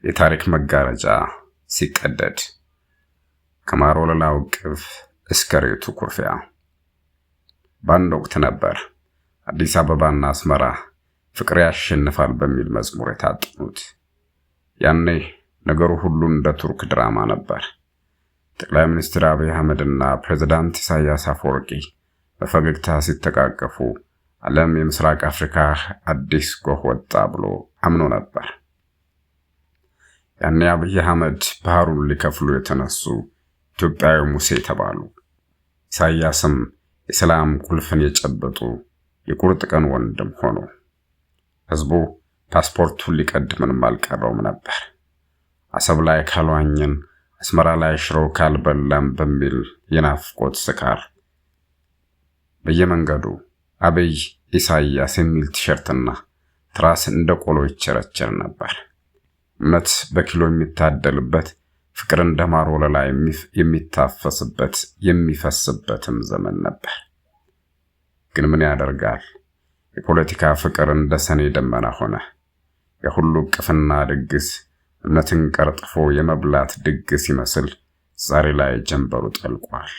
የታሪክ መጋረጃ ሲቀደድ ከማር ወለላው ቅፍ እስከ ሬቱ ኩርፊያ። በአንድ ወቅት ነበር አዲስ አበባና አስመራ ፍቅር ያሸንፋል በሚል መዝሙር የታጠኑት። ያኔ ነገሩ ሁሉ እንደ ቱርክ ድራማ ነበር። ጠቅላይ ሚኒስትር አብይ አህመድና ፕሬዝዳንት ኢሳያስ አፈወርቂ በፈገግታ ሲተቃቀፉ ዓለም የምስራቅ አፍሪካ አዲስ ጎህ ወጣ ብሎ አምኖ ነበር። ያኔ አብይ አህመድ ባህሩን ሊከፍሉ የተነሱ ኢትዮጵያዊ ሙሴ ተባሉ። ኢሳያስም የሰላም ቁልፍን የጨበጡ የቁርጥ ቀን ወንድም ሆኑ። ህዝቡ ፓስፖርቱን ሊቀድ ምንም አልቀረውም ነበር። አሰብ ላይ ካልዋኘን አስመራ ላይ ሽሮ ካልበላም በሚል የናፍቆት ስካር በየመንገዱ አብይ ኢሳያስ የሚል ቲሸርትና ትራስ እንደ ቆሎ ይቸረቸር ነበር። እምነት በኪሎ የሚታደልበት፣ ፍቅር እንደ ማር ወለላ የሚታፈስበት የሚፈስበትም ዘመን ነበር። ግን ምን ያደርጋል፣ የፖለቲካ ፍቅር እንደ ሰኔ ደመና ሆነ። የሁሉ ቅፍና ድግስ እምነትን ቀርጥፎ የመብላት ድግስ ይመስል ዛሬ ላይ ጀንበሩ ጠልቋል።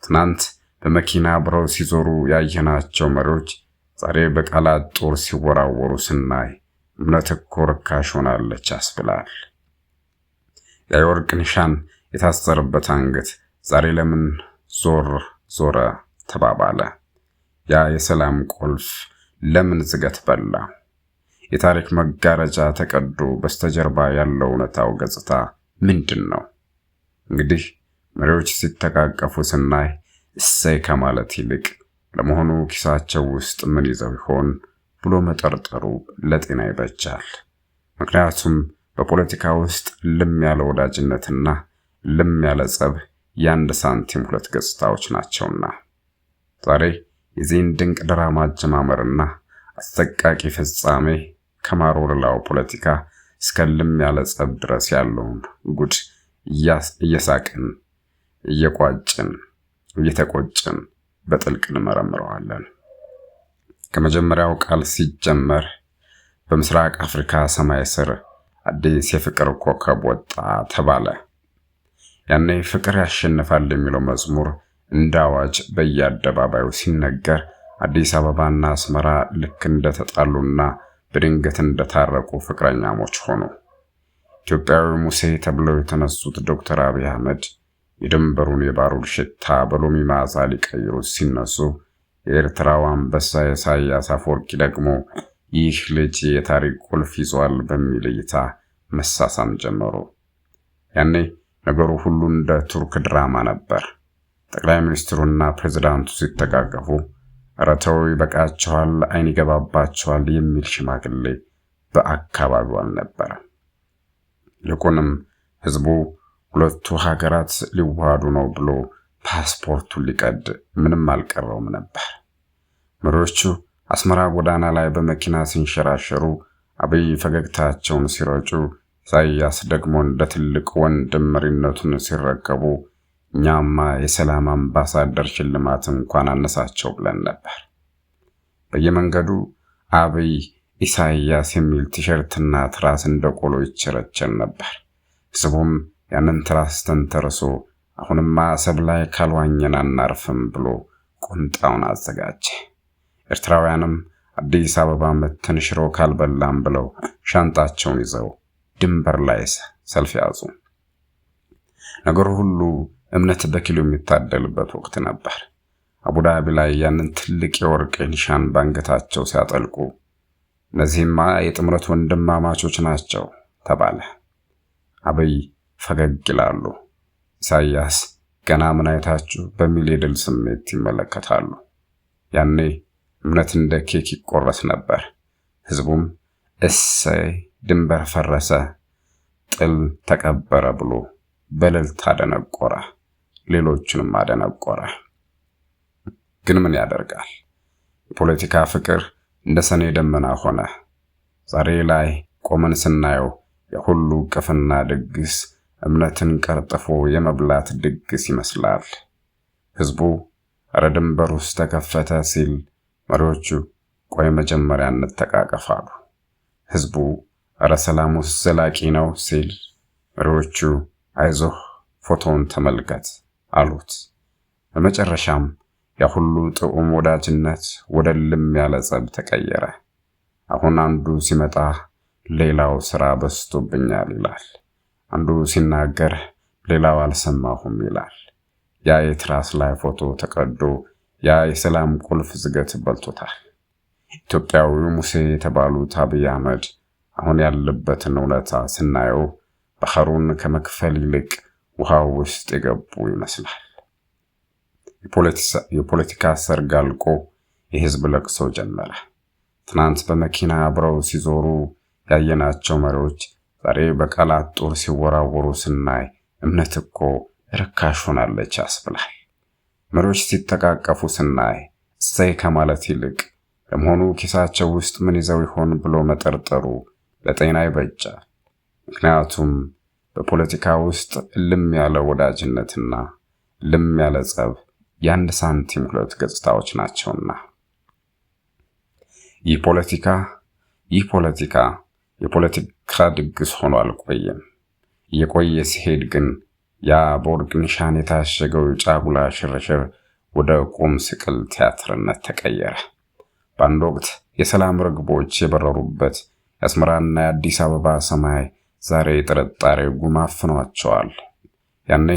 ትናንት በመኪና አብረው ሲዞሩ ያየናቸው መሪዎች ዛሬ በቃላት ጦር ሲወራወሩ ስናይ እምነት እኮ ርካሽ ሆናለች ያስብላል። የወርቅ ኒሻን የታሰረበት አንገት ዛሬ ለምን ዞረ ተባባለ? ያ የሰላም ቁልፍ ለምን ዝገት በላ? የታሪክ መጋረጃ ተቀዶ በስተጀርባ ያለው እውነታው ገጽታ ምንድን ነው? እንግዲህ መሪዎች ሲተቃቀፉ ስናይ እሰይ ከማለት ይልቅ ለመሆኑ ኪሳቸው ውስጥ ምን ይዘው ይሆን ብሎ መጠርጠሩ ለጤና ይበጃል። ምክንያቱም በፖለቲካ ውስጥ ልም ያለ ወዳጅነትና ልም ያለ ጸብ የአንድ ሳንቲም ሁለት ገጽታዎች ናቸውና። ዛሬ የዚህን ድንቅ ድራማ አጀማመርና አሰቃቂ ፍጻሜ ከማር ወለላው ፖለቲካ እስከ ልም ያለ ጸብ ድረስ ያለውን ጉድ እየሳቅን እየቋጭን እየተቆጭን በጥልቅ እንመረምረዋለን። ከመጀመሪያው ቃል ሲጀመር በምስራቅ አፍሪካ ሰማይ ስር አዲስ የፍቅር ኮከብ ወጣ ተባለ። ያኔ ፍቅር ያሸንፋል የሚለው መዝሙር እንደ አዋጅ በየአደባባዩ ሲነገር አዲስ አበባና አስመራ ልክ እንደተጣሉና በድንገት እንደታረቁ ፍቅረኛሞች ሆኑ። ኢትዮጵያዊ ሙሴ ተብለው የተነሱት ዶክተር አብይ አህመድ የድንበሩን የባሩድ ሽታ በሎሚ መዓዛ ሊቀይሩት ሲነሱ፣ የኤርትራው አንበሳ ኢሳያስ አፈወርቂ ደግሞ ይህ ልጅ የታሪክ ቁልፍ ይዟል በሚል እይታ መሳሳም ጀመሩ። ያኔ ነገሩ ሁሉ እንደ ቱርክ ድራማ ነበር። ጠቅላይ ሚኒስትሩና ፕሬዝዳንቱ ሲተቃቀፉ ኧረ ተው ይበቃቸዋል፣ አይን ይገባባቸዋል የሚል ሽማግሌ በአካባቢው አልነበረም። ይልቁንም ህዝቡ ሁለቱ ሀገራት ሊዋሃዱ ነው ብሎ ፓስፖርቱን ሊቀድ ምንም አልቀረውም ነበር። መሪዎቹ አስመራ ጎዳና ላይ በመኪና ሲንሸራሸሩ አብይ ፈገግታቸውን ሲረጩ፣ ኢሳያስ ደግሞ እንደ ትልቅ ወንድም መሪነቱን ሲረከቡ እኛማ የሰላም አምባሳደር ሽልማት እንኳን አነሳቸው ብለን ነበር። በየመንገዱ አብይ ኢሳያስ የሚል ቲሸርትና ትራስ እንደ ቆሎ ይቸረቸር ነበር። ህዝቡም ያንን ትራስ ተንተርሶ አሁንማ አሰብ ላይ ካልዋኘን አናርፍም ብሎ ቁንጣውን አዘጋጀ። ኤርትራውያንም አዲስ አበባ መተን ሽሮ ካልበላም ብለው ሻንጣቸውን ይዘው ድንበር ላይ ሰልፍ ያዙ። ነገሩ ሁሉ እምነት በኪሎ የሚታደልበት ወቅት ነበር። አቡዳቢ ላይ ያንን ትልቅ የወርቅ ኒሻን ባንገታቸው ሲያጠልቁ እነዚህማ የጥምረት ወንድማማቾች ናቸው ተባለ። አብይ ፈገግ ይላሉ። ኢሳያስ ገና ምን አይታችሁ በሚል የድል ስሜት ይመለከታሉ። ያኔ እምነት እንደ ኬክ ይቆረስ ነበር። ህዝቡም እሰይ ድንበር ፈረሰ፣ ጥል ተቀበረ ብሎ በእልልታ አደነቆረ፣ ሌሎቹንም አደነቆረ። ግን ምን ያደርጋል፣ የፖለቲካ ፍቅር እንደ ሰኔ ደመና ሆነ። ዛሬ ላይ ቆመን ስናየው የሁሉ ቅፍና ድግስ እምነትን ቀርጥፎ የመብላት ድግስ ይመስላል። ህዝቡ ኧረ ድንበር ውስጥ ተከፈተ ሲል መሪዎቹ ቆይ መጀመሪያ እንተቃቀፋሉ። ህዝቡ እረ ሰላሙስ ዘላቂ ነው ሲል መሪዎቹ አይዞህ ፎቶውን ተመልከት አሉት። በመጨረሻም ያ ሁሉ ጥዑም ወዳጅነት ወደ ልም ያለ ጸብ ተቀየረ። አሁን አንዱ ሲመጣ ሌላው ስራ በዝቶብኛል ይላል። አንዱ ሲናገር ሌላው አልሰማሁም ይላል። ያ የትራስ ላይ ፎቶ ተቀዶ ያ የሰላም ቁልፍ ዝገት በልቶታል። ኢትዮጵያዊው ሙሴ የተባሉት አብይ አህመድ አሁን ያለበትን እውነታ ስናየው ባህሩን ከመክፈል ይልቅ ውሃው ውስጥ የገቡ ይመስላል። የፖለቲካ ሰርግ አልቆ የህዝብ ለቅሶ ጀመረ። ትናንት በመኪና አብረው ሲዞሩ ያየናቸው መሪዎች ዛሬ በቃላት ጦር ሲወራወሩ ስናይ እምነት እኮ ርካሽ ሆናለች ያስብላል። መሪዎች ሲተቃቀፉ ስናይ እሰይ ከማለት ይልቅ ለመሆኑ ኪሳቸው ውስጥ ምን ይዘው ይሆን ብሎ መጠርጠሩ ለጤና ይበጃል። ምክንያቱም በፖለቲካ ውስጥ ልም ያለ ወዳጅነትና ልም ያለ ጸብ የአንድ ሳንቲም ሁለት ገጽታዎች ናቸውና። ይህ ፖለቲካ የፖለቲካ ድግስ ሆኖ አልቆየም። እየቆየ ሲሄድ ግን ያ በወርቅ ኒሻን የታሸገው ጫጉላ ሽርሽር ወደ ቁም ስቅል ቲያትርነት ተቀየረ። በአንድ ወቅት የሰላም ርግቦች የበረሩበት የአስመራና የአዲስ አበባ ሰማይ ዛሬ ጥርጣሬ ጉም አፍኗቸዋል። ያኔ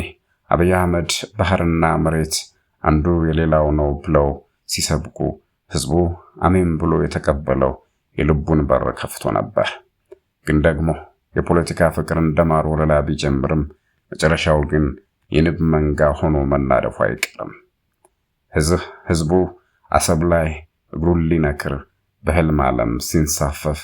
አብይ አህመድ ባህርና መሬት አንዱ የሌላው ነው ብለው ሲሰብኩ ህዝቡ አሜን ብሎ የተቀበለው የልቡን በር ከፍቶ ነበር። ግን ደግሞ የፖለቲካ ፍቅር እንደማር ወለላ ቢጀምርም መጨረሻው ግን የንብ መንጋ ሆኖ መናደፉ አይቀርም። ህዝቡ አሰብ ላይ እግሩን ሊነክር በህልም ዓለም ሲንሳፈፍ፣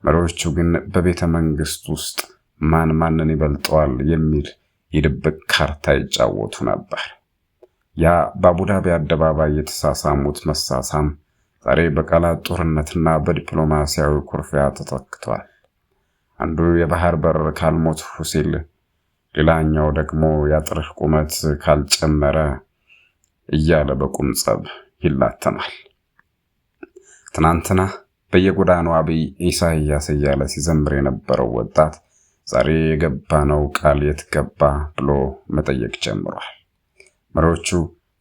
መሪዎቹ ግን በቤተ መንግስት ውስጥ ማን ማንን ይበልጠዋል የሚል የድብቅ ካርታ ይጫወቱ ነበር። ያ በአቡዳቢ አደባባይ የተሳሳሙት መሳሳም ዛሬ በቃላት ጦርነትና በዲፕሎማሲያዊ ኩርፊያ ተተክቷል። አንዱ የባህር በር ካልሞትሁ ሲል ሌላኛው ደግሞ ያጥርህ ቁመት ካልጨመረ እያለ በቁም ጸብ ይላተማል። ትናንትና በየጎዳናው አብይ ኢሳያስ እያለ ሲዘምር የነበረው ወጣት ዛሬ የገባነው ቃል የት ገባ ብሎ መጠየቅ ጀምሯል። መሪዎቹ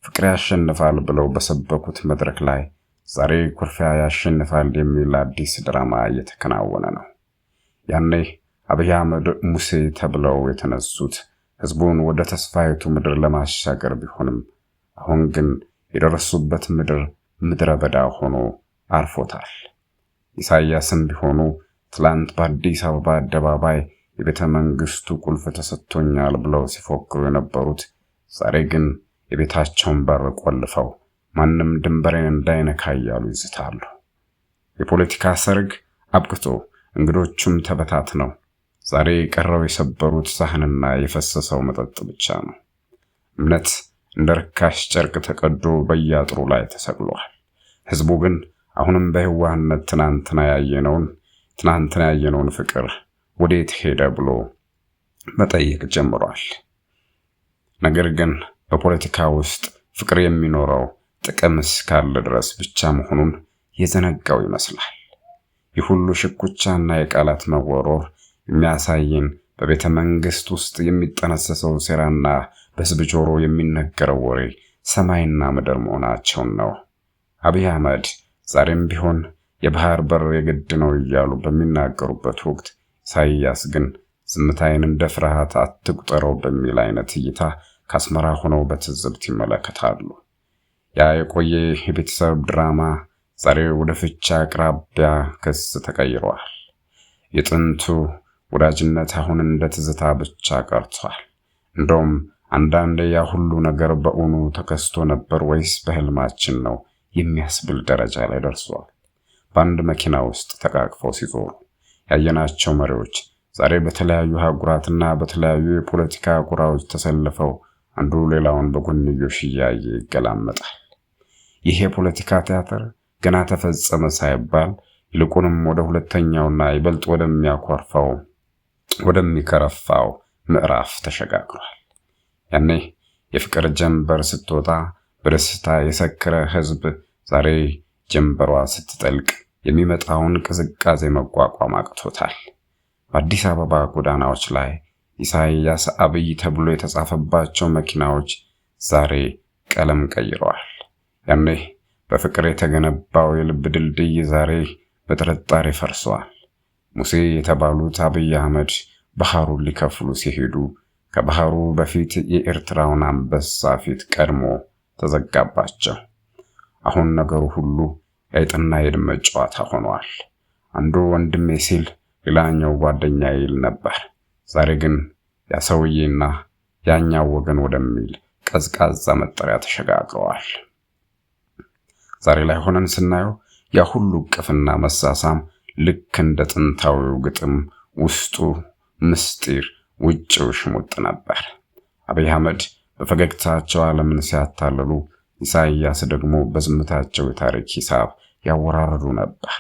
ፍቅር ያሸንፋል ብለው በሰበኩት መድረክ ላይ ዛሬ ኩርፊያ ያሸንፋል የሚል አዲስ ድራማ እየተከናወነ ነው። ያኔ አብይ አህመድ ሙሴ ተብለው የተነሱት ህዝቡን ወደ ተስፋይቱ ምድር ለማሻገር ቢሆንም አሁን ግን የደረሱበት ምድረ በዳ ሆኖ አርፎታል። ኢሳያስም ቢሆኑ ትላንት በአዲስ አበባ አደባባይ የቤተ መንግስቱ ቁልፍ ተሰጥቶኛል ብለው ሲፎክሩ የነበሩት ዛሬ ግን የቤታቸውን በር ቆልፈው ማንም ድንበሬን እንዳይነካ እያሉ ይዝታሉ። የፖለቲካ ሰርግ አብቅቶ እንግዶቹም ተበታትነው ዛሬ ቀረው የሰበሩት ሳህንና የፈሰሰው መጠጥ ብቻ ነው። እምነት እንደ ርካሽ ጨርቅ ተቀዶ በያጥሩ ላይ ተሰቅሏል። ህዝቡ ግን አሁንም በህዋህነት ትናንትና ያየነውን ፍቅር ወዴት ሄደ ብሎ መጠየቅ ጀምሯል። ነገር ግን በፖለቲካ ውስጥ ፍቅር የሚኖረው ጥቅም እስካለ ድረስ ብቻ መሆኑን የዘነጋው ይመስላል። ይህ ሁሉ ሽኩቻና የቃላት መወሮር የሚያሳየን በቤተ መንግስት ውስጥ የሚጠነሰሰው ሴራና በህዝብ ጆሮ የሚነገረው ወሬ ሰማይና ምድር መሆናቸውን ነው። አብይ አህመድ ዛሬም ቢሆን የባህር በር የግድ ነው እያሉ በሚናገሩበት ወቅት ኢሳያስ ግን ዝምታዬን እንደ ፍርሃት አትቁጠረው በሚል አይነት እይታ ከአስመራ ሆነው በትዝብት ይመለከታሉ። ያ የቆየ የቤተሰብ ድራማ ዛሬ ወደ ፍቻ አቅራቢያ ክስ ተቀይሯል። የጥንቱ ወዳጅነት አሁን እንደ ትዝታ ብቻ ቀርቷል። እንደውም አንዳንዴ ያ ሁሉ ነገር በእውኑ ተከስቶ ነበር ወይስ በህልማችን ነው የሚያስብል ደረጃ ላይ ደርሷል። በአንድ መኪና ውስጥ ተቃቅፈው ሲዞሩ ያየናቸው መሪዎች ዛሬ በተለያዩ ሀገራትና በተለያዩ የፖለቲካ ጎራዎች ተሰልፈው አንዱ ሌላውን በጎንዮሽ እያየ ይገላመጣል። ይህ የፖለቲካ ቲያትር ገና ተፈጸመ ሳይባል ይልቁንም ወደ ሁለተኛውና ይበልጥ ወደሚከረፋው ምዕራፍ ተሸጋግሯል። ያኔ የፍቅር ጀንበር ስትወጣ በደስታ የሰከረ ህዝብ ዛሬ ጀንበሯ ስትጠልቅ የሚመጣውን ቅዝቃዜ መቋቋም አቅቶታል። በአዲስ አበባ ጎዳናዎች ላይ ኢሳይያስ አብይ ተብሎ የተጻፈባቸው መኪናዎች ዛሬ ቀለም ቀይረዋል። ያኔ በፍቅር የተገነባው የልብ ድልድይ ዛሬ በጥርጣሬ ፈርሷል። ሙሴ የተባሉት አብይ አህመድ ባህሩን ሊከፍሉ ሲሄዱ ከባህሩ በፊት የኤርትራውን አንበሳ ፊት ቀድሞ ተዘጋባቸው። አሁን ነገሩ ሁሉ የአይጥና የድመት ጨዋታ ሆኗል። አንዱ ወንድሜ ሲል ሌላኛው ጓደኛ ይል ነበር። ዛሬ ግን ያ ሰውዬና ያኛው ወገን ወደሚል ቀዝቃዛ መጠሪያ ተሸጋግረዋል። ዛሬ ላይ ሆነን ስናየው ያ ሁሉ ቅፍና መሳሳም ልክ እንደ ጥንታዊው ግጥም ውስጡ ምስጢር ውጭው ሽሙጥ ነበር። አብይ አህመድ በፈገግታቸው ዓለምን ሲያታልሉ፣ ኢሳይያስ ደግሞ በዝምታቸው የታሪክ ሂሳብ ያወራረዱ ነበር።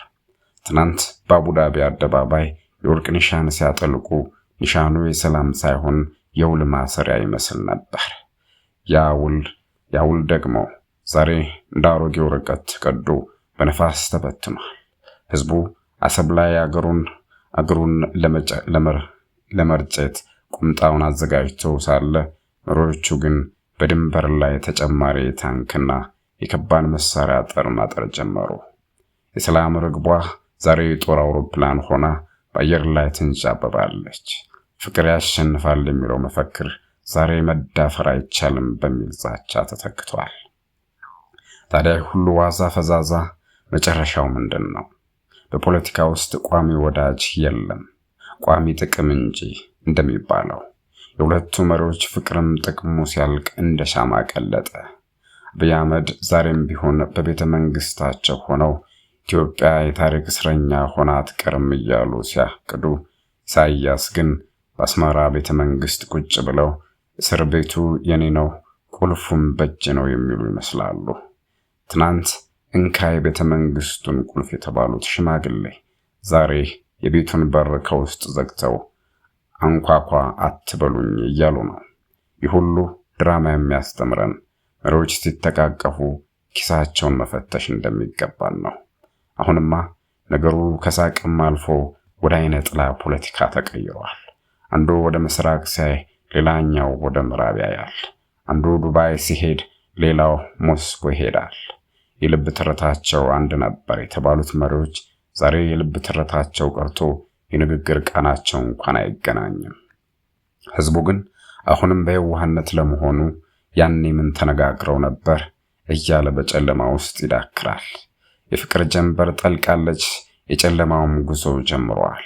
ትናንት በአቡዳቢ አደባባይ የወርቅ ኒሻን ሲያጠልቁ ኒሻኑ የሰላም ሳይሆን የውል ማሰሪያ ይመስል ነበር። ያ ውል ደግሞ ዛሬ እንደ አሮጌ ወረቀት ተቀዶ በነፋስ ተበትኗል። ህዝቡ አሰብ ላይ አገሩን ለመርጨት ቁምጣውን አዘጋጅቶ ሳለ መሪዎቹ ግን በድንበር ላይ ተጨማሪ ታንክና የከባድ መሳሪያ አጥር ማጠር ጀመሩ። የሰላም ርግቧ ዛሬ የጦር አውሮፕላን ሆና በአየር ላይ ትንዣበባለች። ፍቅር ያሸንፋል የሚለው መፈክር ዛሬ መዳፈር አይቻልም በሚል ዛቻ ተተክቷል። ታዲያ ሁሉ ዋዛ ፈዛዛ መጨረሻው ምንድን ነው? በፖለቲካ ውስጥ ቋሚ ወዳጅ የለም፣ ቋሚ ጥቅም እንጂ እንደሚባለው የሁለቱ መሪዎች ፍቅርም ጥቅሙ ሲያልቅ እንደ ሻማ ቀለጠ። አብይ አህመድ ዛሬም ቢሆን በቤተ መንግስታቸው ሆነው ኢትዮጵያ የታሪክ እስረኛ ሆና አትቀርም እያሉ ሲያቅዱ፣ ኢሳይያስ ግን በአስመራ ቤተ መንግስት ቁጭ ብለው እስር ቤቱ የኔ ነው ቁልፉም በእጅ ነው የሚሉ ይመስላሉ። ትናንት እንካይ ቤተ መንግስቱን ቁልፍ የተባሉት ሽማግሌ ዛሬ የቤቱን በር ከውስጥ ዘግተው አንኳኳ አትበሉኝ እያሉ ነው። ይህ ሁሉ ድራማ የሚያስተምረን መሪዎች ሲተቃቀፉ ኪሳቸውን መፈተሽ እንደሚገባን ነው። አሁንማ ነገሩ ከሳቅም አልፎ ወደ አይነ ጥላ ፖለቲካ ተቀይሯል። አንዱ ወደ ምስራቅ ሲያይ ሌላኛው ወደ ምዕራብ ያያል። አንዱ ዱባይ ሲሄድ ሌላው ሞስኮ ይሄዳል። የልብ ትርታቸው አንድ ነበር የተባሉት መሪዎች ዛሬ የልብ ትርታቸው ቀርቶ የንግግር ቃናቸው እንኳን አይገናኝም። ህዝቡ ግን አሁንም በየዋህነት ለመሆኑ ያኔ ምን ተነጋግረው ነበር እያለ በጨለማ ውስጥ ይዳክራል። የፍቅር ጀንበር ጠልቃለች፣ የጨለማውም ጉዞ ጀምሯል።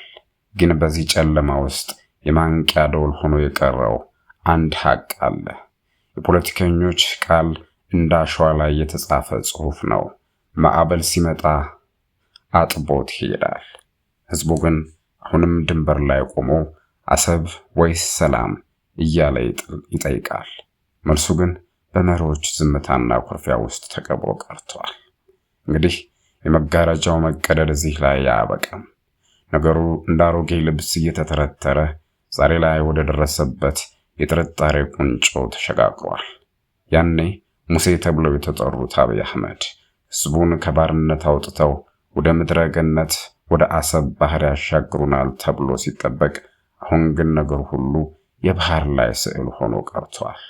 ግን በዚህ ጨለማ ውስጥ የማንቂያ ደወል ሆኖ የቀረው አንድ ሐቅ አለ። የፖለቲከኞች ቃል እንዳሸዋ ላይ የተጻፈ ጽሑፍ ነው። ማዕበል ሲመጣ አጥቦት ይሄዳል። ህዝቡ ግን አሁንም ድንበር ላይ ቆሞ አሰብ ወይስ ሰላም እያለ ይጠይቃል። መልሱ ግን በመሪዎች ዝምታና ኩርፊያ ውስጥ ተቀብሮ ቀርቷል። እንግዲህ የመጋረጃው መቀደድ እዚህ ላይ ያበቃም። ነገሩ እንዳሮጌ ልብስ እየተተረተረ ዛሬ ላይ ወደ ደረሰበት የጥርጣሬ ቁንጮ ተሸጋግሯል። ያኔ ሙሴ ተብለው የተጠሩት አብይ አህመድ ህዝቡን ከባርነት አውጥተው ወደ ምድረ ገነት ወደ አሰብ ባህር ያሻግሩናል ተብሎ ሲጠበቅ፣ አሁን ግን ነገር ሁሉ የባህር ላይ ስዕል ሆኖ ቀርቷል።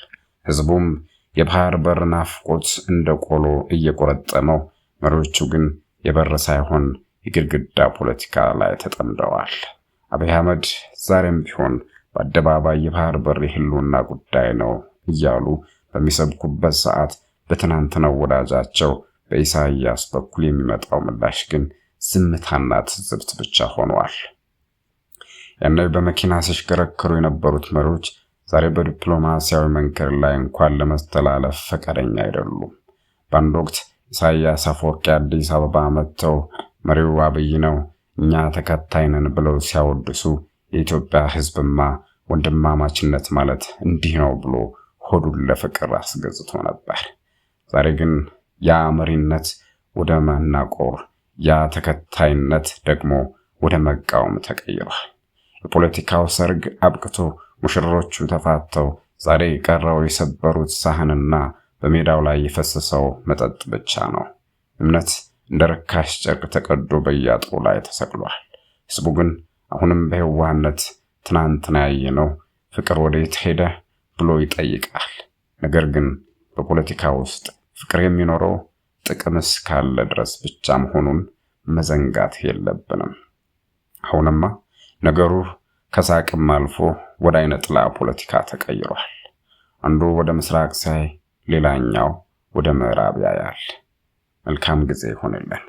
ህዝቡም የባህር በር ናፍቆት እንደ ቆሎ እየቆረጠመው፣ መሪዎቹ ግን የበር ሳይሆን የግድግዳ ፖለቲካ ላይ ተጠምደዋል። አብይ አህመድ ዛሬም ቢሆን በአደባባይ የባህር በር የህልውና ጉዳይ ነው እያሉ በሚሰብኩበት ሰዓት በትናንትናው ወዳጃቸው በኢሳይያስ በኩል የሚመጣው ምላሽ ግን ዝምታና ትዝብት ብቻ ሆኗል። ያኔ በመኪና ሲሽከረከሩ የነበሩት መሪዎች ዛሬ በዲፕሎማሲያዊ መንገድ ላይ እንኳን ለመስተላለፍ ፈቃደኛ አይደሉም። በአንድ ወቅት ኢሳይያስ አፈወርቂ አዲስ አበባ መጥተው መሪው አብይ ነው እኛ ተከታይ ነን ብለው ሲያወድሱ የኢትዮጵያ ህዝብማ ወንድማማችነት ማለት እንዲህ ነው ብሎ ሆዱን ለፍቅር አስገዝቶ ነበር። ዛሬ ግን ያ መሪነት ወደ መናቆር፣ ያ ተከታይነት ደግሞ ወደ መቃወም ተቀይሯል። የፖለቲካው ሰርግ አብቅቶ ሙሽሮቹ ተፋተው ዛሬ የቀረው የሰበሩት ሳህንና በሜዳው ላይ የፈሰሰው መጠጥ ብቻ ነው። እምነት እንደ ርካሽ ጨርቅ ተቀዶ በያጥሩ ላይ ተሰቅሏል። ህዝቡ ግን አሁንም በየዋህነት ትናንትና ያየነው ፍቅር ወዴት ሄደ ብሎ ይጠይቃል። ነገር ግን በፖለቲካ ውስጥ ፍቅር የሚኖረው ጥቅም እስካለ ድረስ ብቻ መሆኑን መዘንጋት የለብንም። አሁንማ ነገሩ ከሳቅም አልፎ ወደ አይነ ጥላ ፖለቲካ ተቀይሯል። አንዱ ወደ ምስራቅ ሲያይ ሌላኛው ወደ ምዕራብ ያያል። መልካም ጊዜ ይሆንልን።